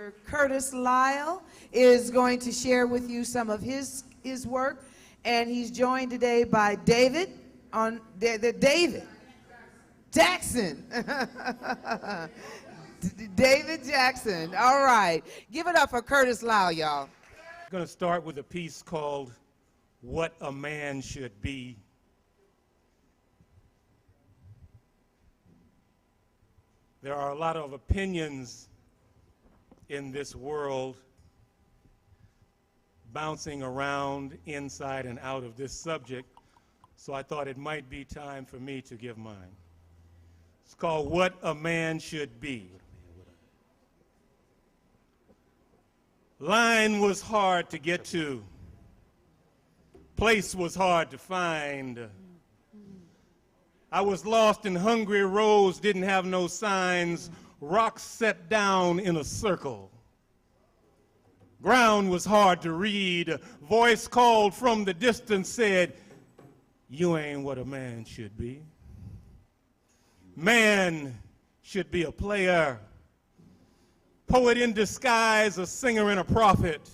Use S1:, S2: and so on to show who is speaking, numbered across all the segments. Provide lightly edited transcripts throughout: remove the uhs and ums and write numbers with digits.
S1: Mr. Curtis Lyle is going to share with you some of his work, and he's joined today by David on David Jackson. David Jackson. All right. Give it up for Curtis Lyle, y'all.
S2: I'm going to start with a piece called What a Man Should Be. There are a lot of opinions in this world bouncing around inside and out of this subject, so I thought it might be time for me to give mine. It's called What a Man Should Be. Line was hard to get to. Place was hard to find. I was lost in hungry roads, didn't have no signs. Rocks set down in a circle. Ground was hard to read. Voice called from the distance said, "You ain't what a man should be." Man should be a player, poet in disguise, a singer and a prophet.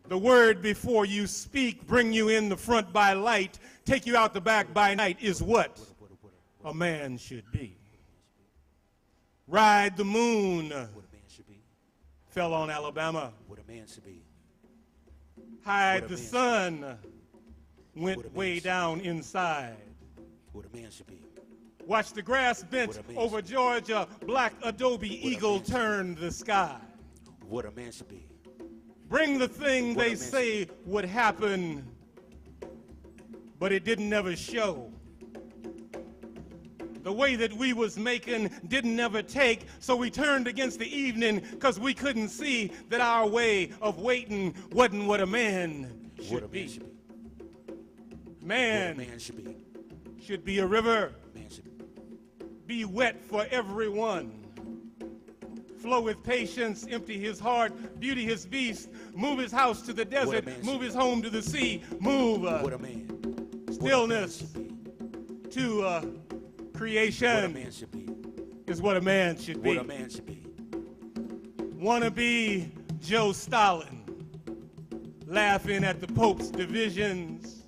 S2: The word before you speak, bring you in the front by light, take you out the back by night is what a man should be. Ride the moon,
S3: What a man should be.
S2: fell on Alabama.
S3: What a man should be.
S2: Hide
S3: What a
S2: the
S3: man
S2: sun,
S3: What a
S2: went
S3: man
S2: way
S3: should
S2: down inside.
S3: What a man should be.
S2: Watch the grass bent
S3: What a man
S2: over
S3: should be.
S2: Georgia, black adobe
S3: What a
S2: eagle
S3: man should
S2: turned the sky.
S3: What a man should be.
S2: Bring the thing
S3: What a
S2: they
S3: man
S2: say would happen, but it didn't never show. The way that we was making didn't never take, so we turned against the evening because we couldn't see that our way of waiting wasn't what a man
S3: What a
S2: should
S3: man
S2: be.
S3: should be.
S2: Man
S3: What a man should be.
S2: should be a river,
S3: Man should
S2: be wet for everyone. Flow with patience, empty his heart, beauty his beast, move his house to the desert,
S3: man
S2: move
S3: should
S2: his
S3: be.
S2: home to the sea, move
S3: What a man.
S2: stillness
S3: What a man should be.
S2: to
S3: What a
S2: creation
S3: man should be.
S2: is what a man should be.
S3: What a man should be.
S2: Wanna be Joe Stalin, laughing at the Pope's divisions.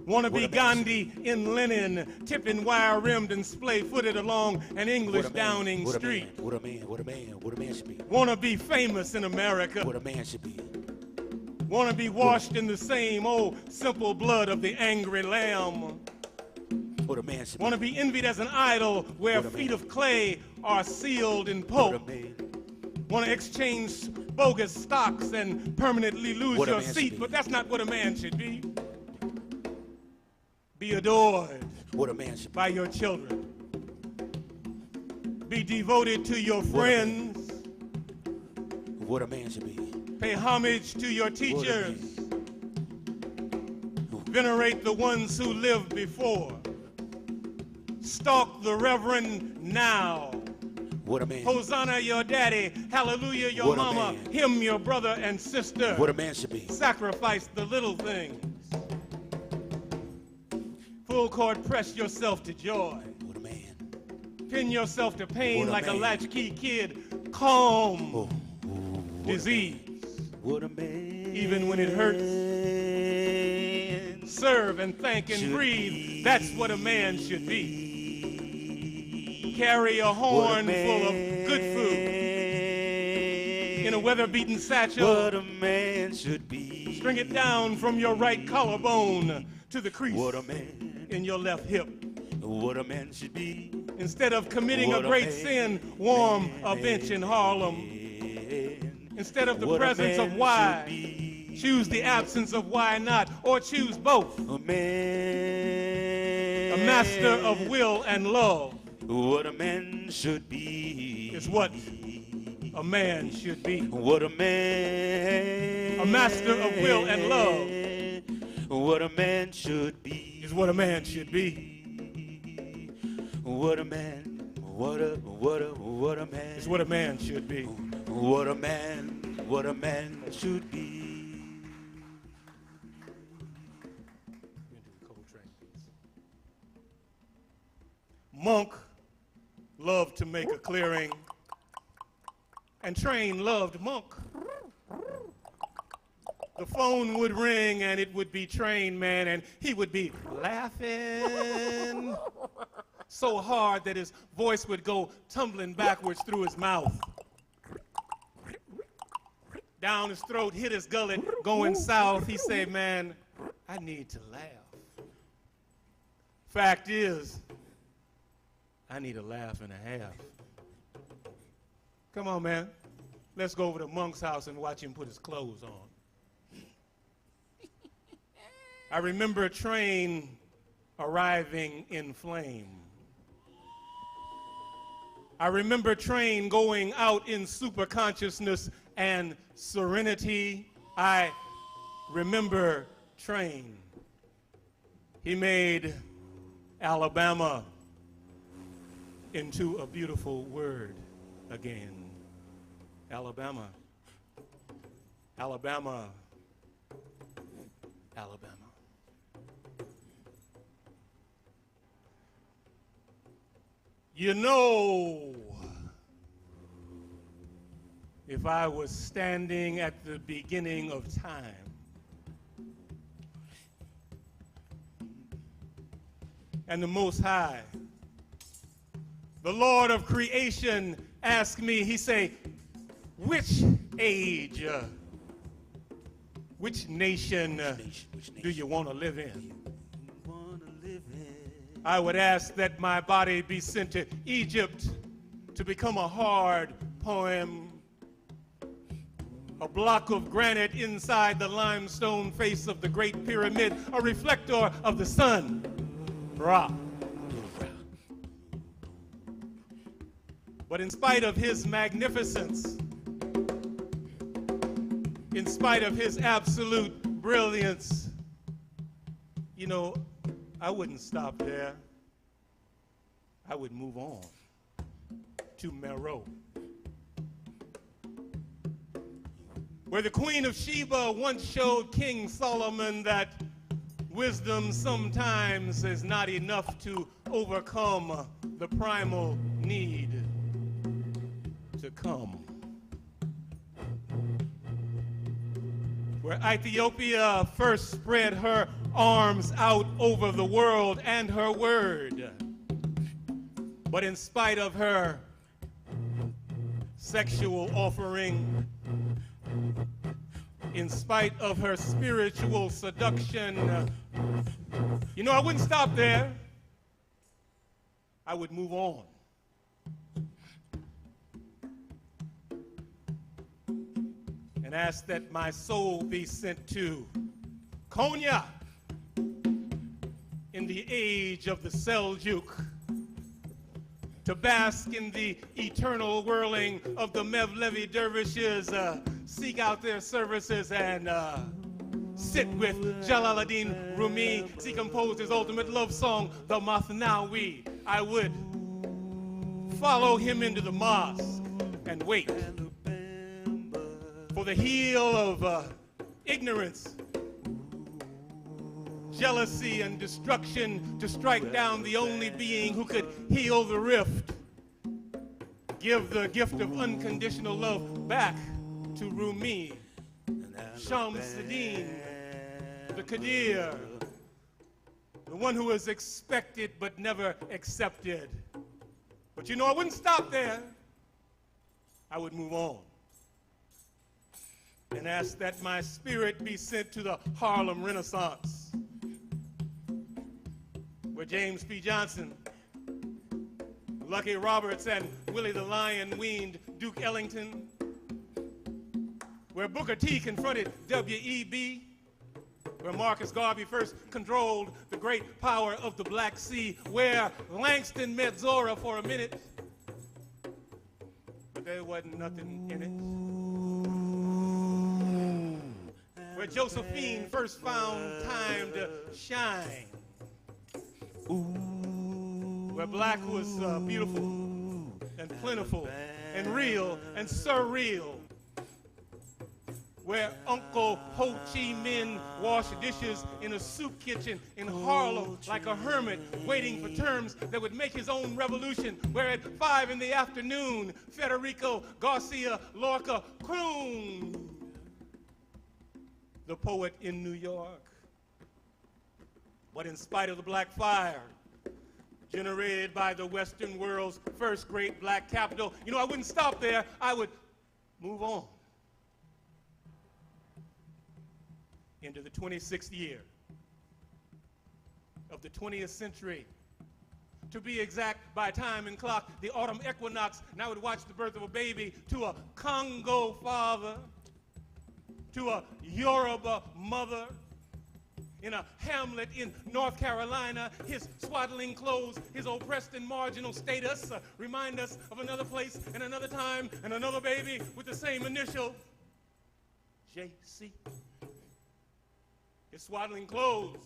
S2: Wanna be
S3: What a man should
S2: Gandhi in linen, tipping wire-rimmed and splay-footed along an English
S3: What a man.
S2: Downing
S3: What a
S2: street.
S3: man. What a man. What a man. What a man should be.
S2: Wanna be famous in America.
S3: What a man should be.
S2: Wanna be washed in the same old simple blood of the angry lamb.
S3: What a man should be.
S2: Wanna be envied as an idol where
S3: What a
S2: feet
S3: man.
S2: of clay are sealed in
S3: What
S2: pulp.
S3: a man.
S2: Want to exchange bogus stocks and permanently lose
S3: What a
S2: your
S3: man should
S2: seat,
S3: be.
S2: but that's not what a man should be. Be adored
S3: What a man should be.
S2: by your children. Be devoted to your
S3: What a man.
S2: friends.
S3: What a man should be.
S2: Pay homage to your teachers. Venerate the ones who lived before. Stalk the reverend now.
S3: What a man.
S2: Hosanna your daddy, hallelujah your
S3: What a
S2: mama,
S3: man.
S2: him your brother and sister.
S3: What a man should be.
S2: Sacrifice the little things. Full court press yourself to joy.
S3: What a man.
S2: Pin yourself to pain
S3: What a
S2: like a
S3: man.
S2: latchkey kid. Calm
S3: Oh.
S2: disease.
S3: What a man.
S2: Even when it hurts. Serve and thank and
S3: Should
S2: breathe.
S3: be.
S2: That's what a man should be. Carry a horn full of good food in a weather-beaten satchel.
S3: What a man should be.
S2: String it down from your right collarbone to the crease
S3: What a man.
S2: in your left hip.
S3: What a man should be.
S2: Instead of committing
S3: What
S2: a
S3: a
S2: great
S3: man.
S2: sin, warm a bench in Harlem. Instead of the
S3: What a
S2: presence of
S3: man
S2: why,
S3: should be.
S2: choose the absence of why not, or choose both.
S3: A man.
S2: A master of will and love
S3: What a man should be.
S2: is what a man should be.
S3: What a man.
S2: A master of will and love
S3: What a man should be.
S2: is what a man should be.
S3: What a man. What a man.
S2: Is what a man should be.
S3: What a man should be.
S2: Monk loved to make a clearing. And Train loved Monk. The phone would ring and it would be Train, man, and he would be laughing so hard that his voice would go tumbling backwards through his mouth. Down his throat, hit his gullet, going south. He said, man, I need to laugh. Fact is, I need a laugh and a half. Come on, man. Let's go over to Monk's house and watch him put his clothes on. I remember a train arriving in flame. I remember Train going out in super consciousness and serenity. I remember Train. He made Alabama into a beautiful word again. Alabama. Alabama. Alabama. You know, if I was standing at the beginning of time, and the Most High, the Lord of creation, asked me, he say, which age, which nation do you want to live in? I would ask that my body be sent to Egypt to become a hard poem, a block of granite inside the limestone face of the Great Pyramid, a reflector of the sun, Ra. But in spite of his magnificence, in spite of his absolute brilliance, you know, I wouldn't stop there. I would move on to Meroe, where the Queen of Sheba once showed King Solomon that wisdom sometimes is not enough to overcome the primal need to come. Where Ethiopia first spread her arms out over the world and her word. But in spite of her sexual offering, in spite of her spiritual seduction, you know, I wouldn't stop there. I would move on. And ask that my soul be sent to Konya in the age of the Seljuk, to bask in the eternal whirling of the Mevlevi dervishes, seek out their services and sit with Jalaluddin Rumi as he composed his ultimate love song, the Mathnawi. I would follow him into the mosque and wait for the heel of ignorance, jealousy, and destruction to strike down the only being who could heal the rift. Give the gift of unconditional love back to Rumi, Shamsuddin, the Qadir, the one who was expected but never accepted. But you know, I wouldn't stop there. I would move on and ask that my spirit be sent to the Harlem Renaissance, where James P. Johnson, Lucky Roberts, and Willie the Lion weaned Duke Ellington, where Booker T confronted W.E.B., where Marcus Garvey first controlled the great power of the Black Sea, where Langston met Zora for a minute, but there wasn't nothing in it, where Josephine first found time to shine, where black was beautiful and plentiful and real and surreal, where Uncle Ho Chi Minh washed dishes in a soup kitchen in Harlem like a hermit, waiting for terms that would make his own revolution, where at 5 in the afternoon, Federico Garcia Lorca crooned, the poet in New York. But in spite of the black fire generated by the Western world's first great black capital, you know, I wouldn't stop there. I would move on into the 26th year of the 20th century. To be exact, by time and clock, the autumn equinox, and I would watch the birth of a baby to a Congo father, to a Yoruba mother, in a hamlet in North Carolina. His swaddling clothes, his oppressed and marginal status remind us of another place and another time and another baby with the same initial, JC. His swaddling clothes,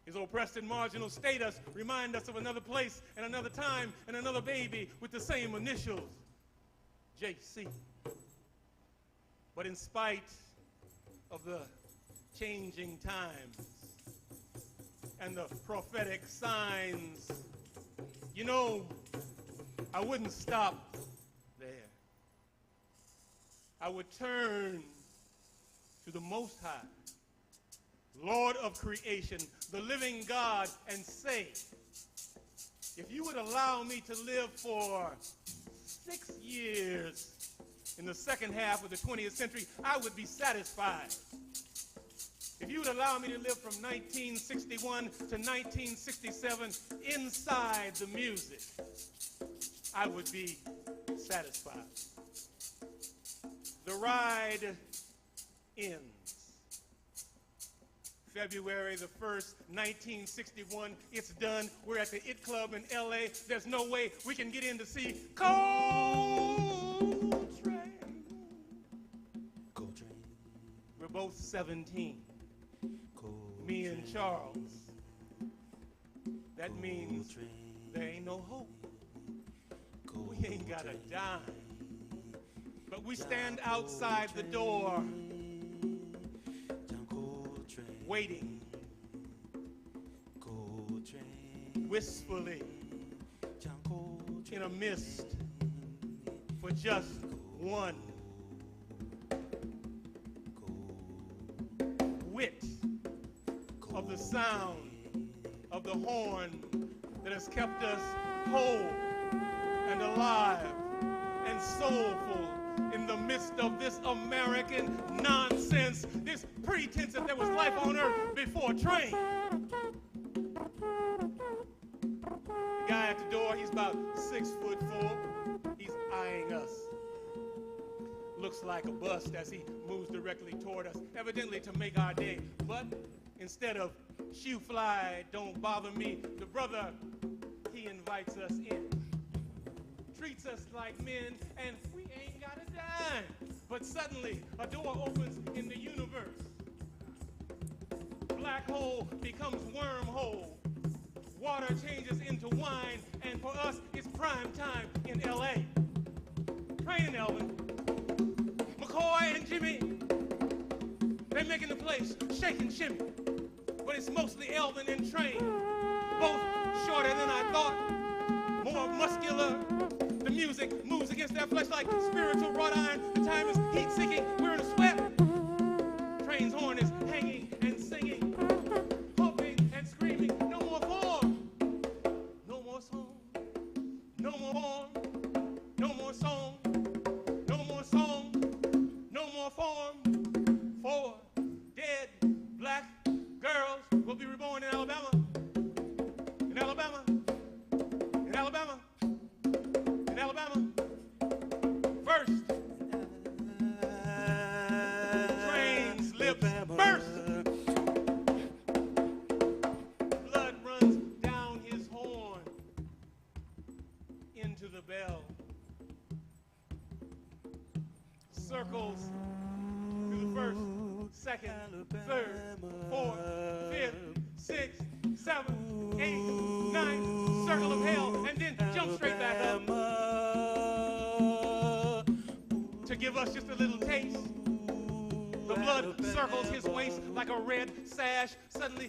S2: his oppressed and marginal status remind us of another place and another time and another baby with the same initials, JC. But in spite of the changing times and the prophetic signs, you know, I wouldn't stop there. I would turn to the Most High, Lord of creation, the living God, and say, if you would allow me to live for 6 years in the second half of the 20th century, I would be satisfied. If you would allow me to live from 1961 to 1967 inside the music, I would be satisfied. The ride ends. February the 1st, 1961, it's done. We're at the IT Club in LA. There's no way we can get in to see Coltrane. We're both 17. Me and Charles. That means there ain't no hope. We ain't got a dime. But we stand outside the door waiting, wistfully, in a mist, for just one whit of the sound of the horn that has kept us whole and alive and soulful in the midst of this American nonsense, this pretense that there was life on earth before train. The guy at the door, he's about 6'4". He's eyeing us. Looks like a bust as he moves directly toward us, evidently to make our day. But instead of "Shoe fly, don't bother me," the brother, he invites us in. Treats us like men, and we ain't got a dime. But suddenly, a door opens in the universe. Black hole becomes wormhole. Water changes into wine, and for us, it's prime time in LA. Train and Elvin, McCoy and Jimmy, they're making the place shake and shimmy. But it's mostly Elvin and Train, both shorter than I thought, more muscular. The music moves against their flesh like spiritual wrought iron. The time is heat-seeking. We're in a sweat. Train's horn is hanging and singing, pumping and screaming. No more form, no more song, no more form, no more song, no more song, no more form. 4 dead black girls will be reborn in Alabama. In Alabama. In Alabama. In Alabama. First. Train's lips burst. Blood runs down his horn into the bell. Circles through the first, second, third, fourth, fifth, sixth, 7, 8, 9, circle of hell, and then jump straight back up to give us just a little taste The blood circles his waist like a red sash. Suddenly